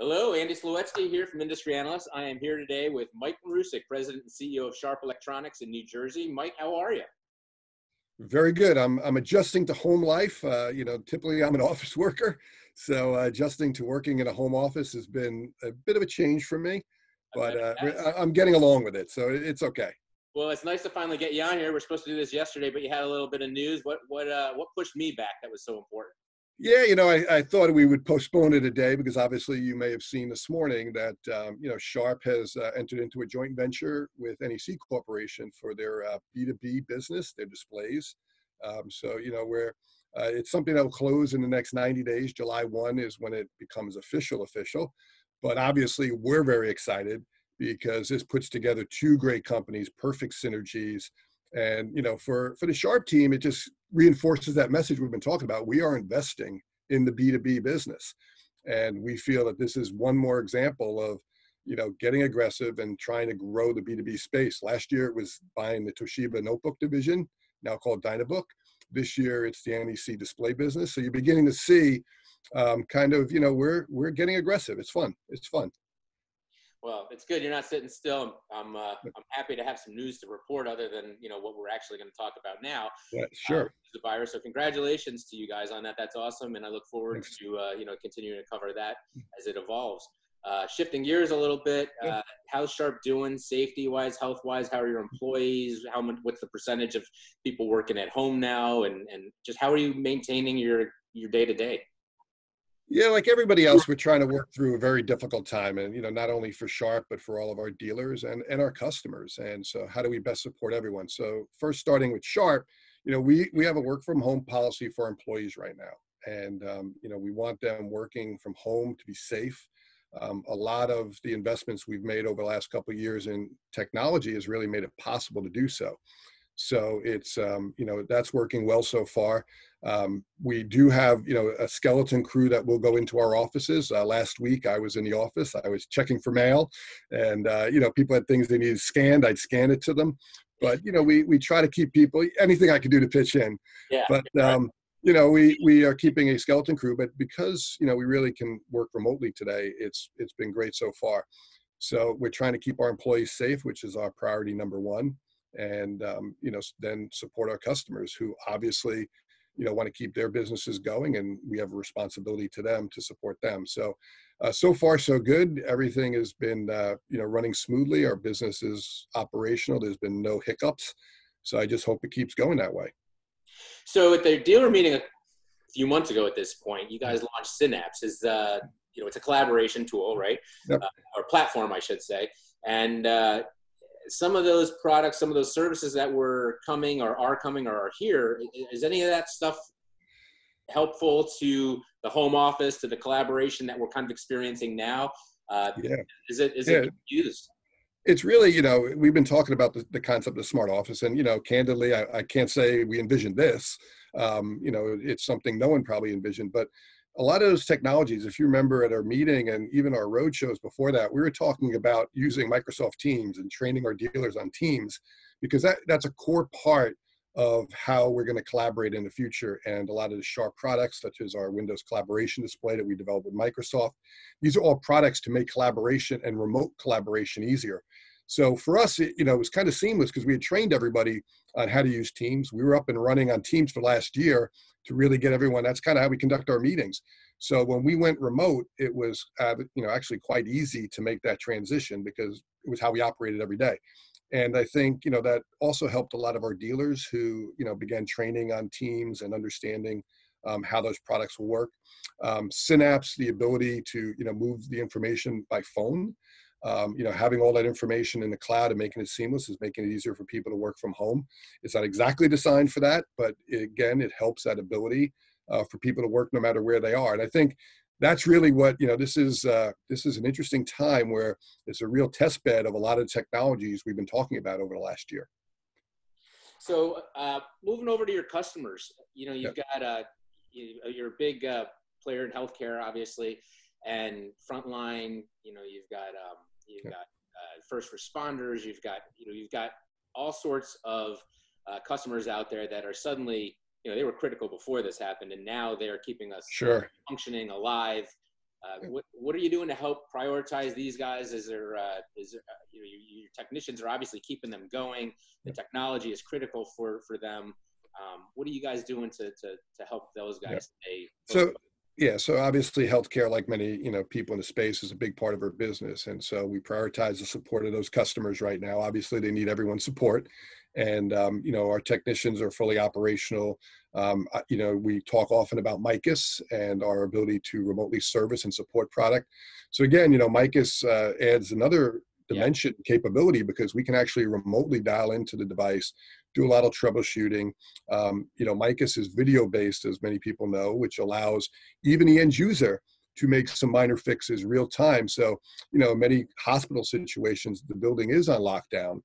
Hello, Andy Slawetsky here from Industry Analysts. I am here today with Mike Marusic, President and CEO of Sharp Electronics in New Jersey. Mike, how are you? Very good. I'm adjusting to home life. Typically I'm an office worker, so adjusting to working in a home office has been a bit of a change for me, but I'm getting along with it, so it's okay. Well, it's nice to finally get you on here. We're supposed to do this yesterday, but you had a little bit of news. What pushed me back that was so important? Yeah, I thought we would postpone it a day because obviously you may have seen this morning that Sharp has entered into a joint venture with NEC Corporation for their B2B business, their displays. It's something that will close in the next 90 days. July 1 is when it becomes official. But obviously we're very excited because this puts together two great companies, perfect synergies. And, for the Sharp team, it just reinforces that message we've been talking about. We are investing in the B2B business. And we feel that this is one more example of, getting aggressive and trying to grow the B2B space. Last year, it was buying the Toshiba notebook division, now called Dynabook. This year, it's the NEC display business. So you're beginning to see we're getting aggressive. It's fun. It's fun. Well, it's good you're not sitting still. I'm happy to have some news to report other than what we're actually going to talk about now. Yeah, sure. The virus. So congratulations to you guys on that. That's awesome, and I look forward Thanks. to continuing to cover that as it evolves. Shifting gears a little bit, how's Sharp doing safety-wise, health-wise? How are your employees? What's the percentage of people working at home now, and just how are you maintaining your day-to-day? Yeah, like everybody else, we're trying to work through a very difficult time, and not only for Sharp, but for all of our dealers and our customers. And so, how do we best support everyone? So, first, starting with Sharp, we have a work from home policy for our employees right now, and we want them working from home to be safe. A lot of the investments we've made over the last couple of years in technology has really made it possible to do so. So it's, that's working well so far. We do have, a skeleton crew that will go into our offices. Last week I was in the office, I was checking for mail, and, people had things they needed scanned, I'd scan it to them. But, we try to keep people, anything I could do to pitch in. Yeah. But, we are keeping a skeleton crew, but because, we really can work remotely today, it's been great so far. So we're trying to keep our employees safe, which is our priority number one. And, then support our customers who obviously, want to keep their businesses going, and we have a responsibility to them to support them. So, so far so good. Everything has been, running smoothly. Our business is operational. There's been no hiccups. So I just hope it keeps going that way. So at the dealer meeting a few months ago at this point, you guys launched Synapse. It's a collaboration tool, right? Yep. Or platform, I should say. And, some of those products, some of those services that were coming or are here, is any of that stuff helpful to the home office, to the collaboration that we're kind of experiencing now? Yeah. Is it used? It's really, we've been talking about the concept of smart office, and, candidly, I can't say we envisioned this. It's something no one probably envisioned, but a lot of those technologies, if you remember at our meeting and even our road shows before that, we were talking about using Microsoft Teams and training our dealers on Teams, because that's a core part of how we're going to collaborate in the future. And a lot of the Sharp products, such as our Windows collaboration display that we developed with Microsoft, these are all products to make collaboration and remote collaboration easier. So for us, it was kind of seamless because we had trained everybody on how to use Teams. We were up and running on Teams for last year to really get everyone. That's kind of how we conduct our meetings. So when we went remote, it was, actually quite easy to make that transition because it was how we operated every day. And I think, that also helped a lot of our dealers who, began training on Teams and understanding how those products will work. Synapse, the ability to, move the information by phone. Having all that information in the cloud and making it seamless is making it easier for people to work from home. It's not exactly designed for that, but again, it helps that ability for people to work no matter where they are. And I think that's really what, this is an interesting time where it's a real test bed of a lot of technologies we've been talking about over the last year. So moving over to your customers, you've got you're a big player in healthcare, obviously, and frontline. You've got first responders. You've got all sorts of customers out there that are suddenly, they were critical before this happened, and now they're keeping us sure functioning, alive. What are you doing to help prioritize these guys? Is there your technicians are obviously keeping them going. The technology is critical for them. What are you guys doing to help those guys stay focused? So obviously healthcare, like many, people in the space, is a big part of our business. And so we prioritize the support of those customers right now. Obviously they need everyone's support. And, our technicians are fully operational. We talk often about MICUS and our ability to remotely service and support product. So again, MICUS adds another dimension capability, because we can actually remotely dial into the device, do a lot of troubleshooting. MICUS is video based, as many people know, which allows even the end user to make some minor fixes real time. So, many hospital situations, the building is on lockdown.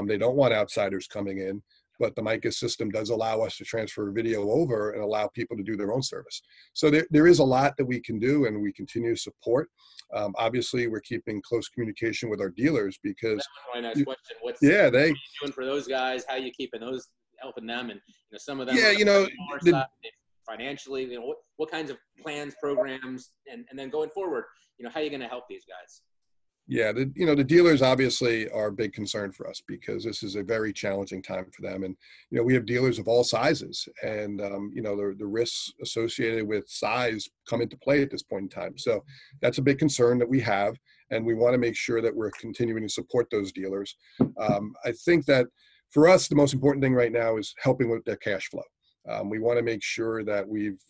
They don't want outsiders coming in, but the MICUS system does allow us to transfer video over and allow people to do their own service. So there is a lot that we can do, and we continue to support. Obviously, we're keeping close communication with our dealers, because that's my next question. What are you doing for those guys? How are you keeping those, helping them? And some of them financially, what kinds of plans, programs, and then going forward, how are you going to help these guys? Yeah, the dealers obviously are a big concern for us, because this is a very challenging time for them. And, we have dealers of all sizes, and, the risks associated with size come into play at this point in time. So that's a big concern that we have, and we want to make sure that we're continuing to support those dealers. I think that for us, the most important thing right now is helping with their cash flow. We want to make sure that we've,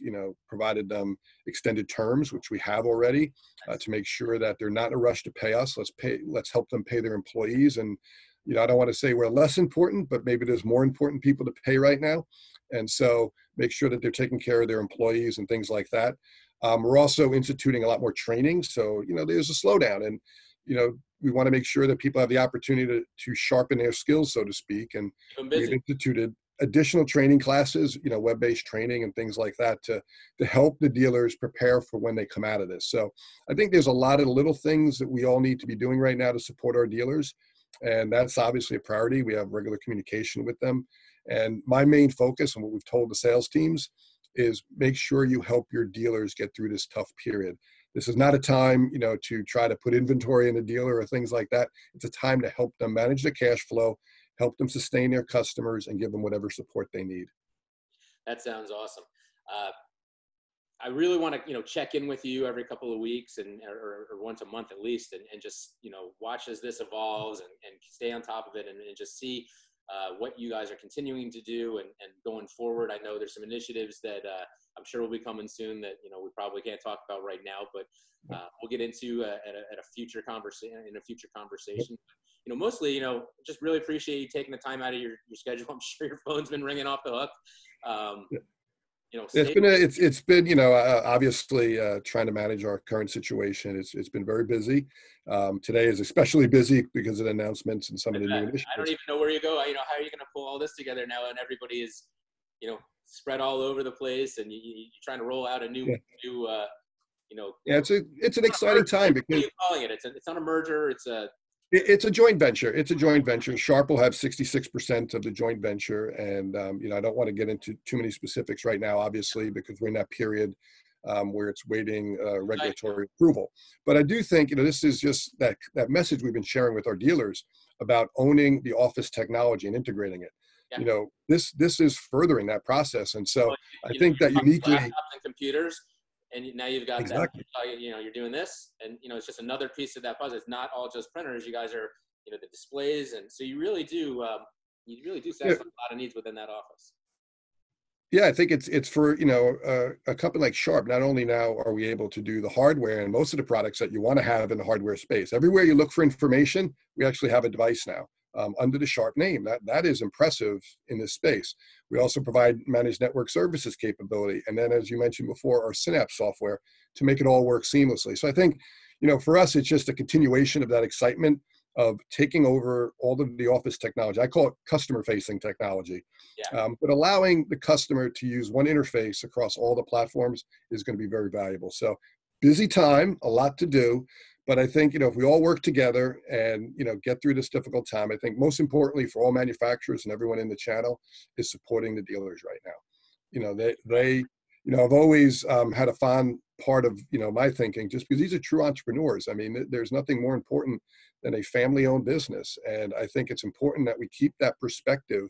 provided them extended terms, which we have already, to make sure that they're not in a rush to pay us. Let's help them pay their employees. And, I don't want to say we're less important, but maybe there's more important people to pay right now. And so make sure that they're taking care of their employees and things like that. We're also instituting a lot more training. So, there's a slowdown, and, we want to make sure that people have the opportunity to sharpen their skills, so to speak. And we've instituted additional training classes, web-based training and things like that, to help the dealers prepare for when they come out of this. So I think there's a lot of little things that we all need to be doing right now to support our dealers. And that's obviously a priority. We have regular communication with them. And my main focus, and what we've told the sales teams, is make sure you help your dealers get through this tough period. This is not a time, to try to put inventory in a dealer or things like that. It's a time to help them manage the cash flow, help them sustain their customers, and give them whatever support they need. That sounds awesome. I really want to, check in with you every couple of weeks or once a month at least, and just, watch as this evolves and stay on top of it, and just see what you guys are continuing to do and going forward. I know there's some initiatives that I'm sure will be coming soon that, we probably can't talk about right now, but we'll get into at a future conversation, mostly, just really appreciate you taking the time out of your schedule. I'm sure your phone's been ringing off the hook. It's been obviously trying to manage our current situation. It's been very busy. Today is especially busy because of the announcements and some of the new initiatives. I don't even know where you go. How are you going to pull all this together now? And everybody is, spread all over the place, and you're trying to roll out a new. It's an exciting time, because what are you calling it? It's not a merger. It's a joint venture. It's a joint venture. Sharp will have 66% of the joint venture. And, I don't want to get into too many specifics right now, obviously, because we're in that period where it's waiting regulatory approval. But I do think, this is just that message we've been sharing with our dealers about owning the office technology and integrating it. Yeah. This is furthering that process. And so I think that uniquely. Laptops and computers. And now you've got exactly. That, you're doing this, and, it's just another piece of that puzzle. It's not all just printers. You guys are, the displays. And so you really do satisfy a lot of needs within that office. Yeah, I think it's for, a company like Sharp. Not only now are we able to do the hardware and most of the products that you want to have in the hardware space. Everywhere you look for information, we actually have a device now. Under the Sharp name. That is impressive in this space. We also provide managed network services capability. And then, as you mentioned before, our Synapse software to make it all work seamlessly. So I think, for us, it's just a continuation of that excitement of taking over all of the office technology. I call it customer-facing technology. Yeah. But allowing the customer to use one interface across all the platforms is going to be very valuable. So busy time, a lot to do. But I think, if we all work together and, get through this difficult time, I think most importantly for all manufacturers and everyone in the channel is supporting the dealers right now. They I've always had a fond part of, my thinking, just because these are true entrepreneurs. I mean, there's nothing more important than a family-owned business. And I think it's important that we keep that perspective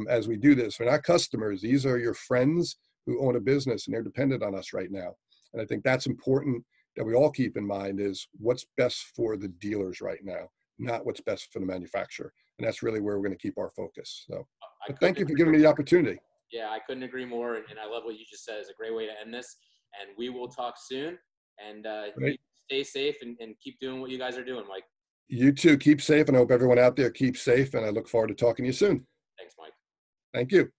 as we do this. We're not customers. These are your friends who own a business, and they're dependent on us right now. And I think that's important that we all keep in mind, is what's best for the dealers right now, not what's best for the manufacturer. And that's really where we're going to keep our focus. So thank you for giving me the opportunity. Yeah, I couldn't agree more. And I love what you just said. It's a great way to end this. And we will talk soon. And you stay safe and keep doing what you guys are doing, Mike. You too. Keep safe. And I hope everyone out there keeps safe. And I look forward to talking to you soon. Thanks, Mike. Thank you.